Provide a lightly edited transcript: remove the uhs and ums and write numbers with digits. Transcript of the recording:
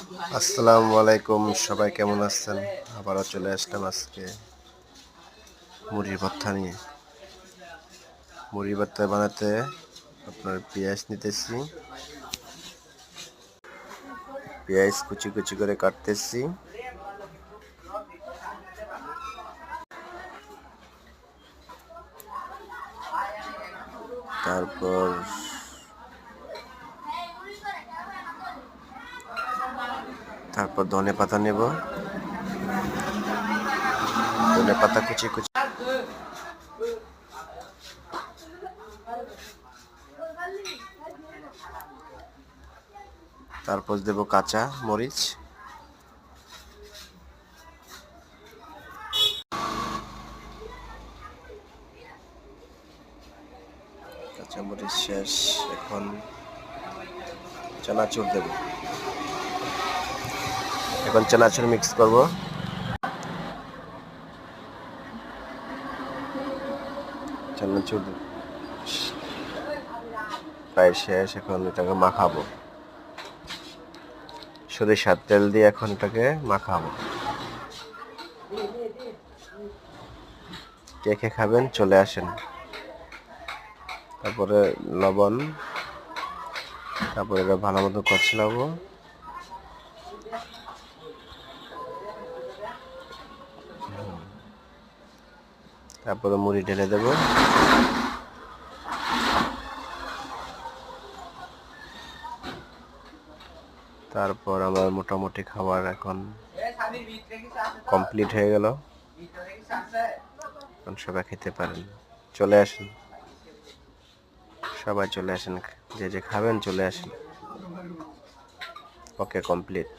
আসসালামু আলাইকুম, সবাই কেমন আছেন? আবারও চলে আসলাম আজকে মুড়ির ভর্তা নিয়ে। মুড়ির ভর্তা বানাতে আপনার পেঁয়াজ নিতেছি, পেঁয়াজ কুচি কুচি করে কাটতেছি। তারপর ধনে পাতা নেব, ধনে পাতা কুচি কুচি, তারপর দেব কাঁচা মরিচ, কাঁচা মরিচ শেষ। এখন চানাচুর দেব, এখন চানাচুর মিক্স করব। চানাচুর প্রায় শেষ, এখন এটাকে মাখাবো সরিষার তেল দিয়ে। এখন এটাকে মাখাবো। কে কে খাবেন চলে আসেন। তারপরে লবণ, তারপরে এটা ভালো মতো কষলাবো। তারপরে মুড়ি ঢেলে দেব। তারপর আমার মোটামুটি খাবার এখন কমপ্লিট হয়ে গেল। এখন সবাই খেতে পারেন, চলে আসেন, সবাই চলে আসেন, যে যে খাবেন চলে আসেন। ওকে, কমপ্লিট।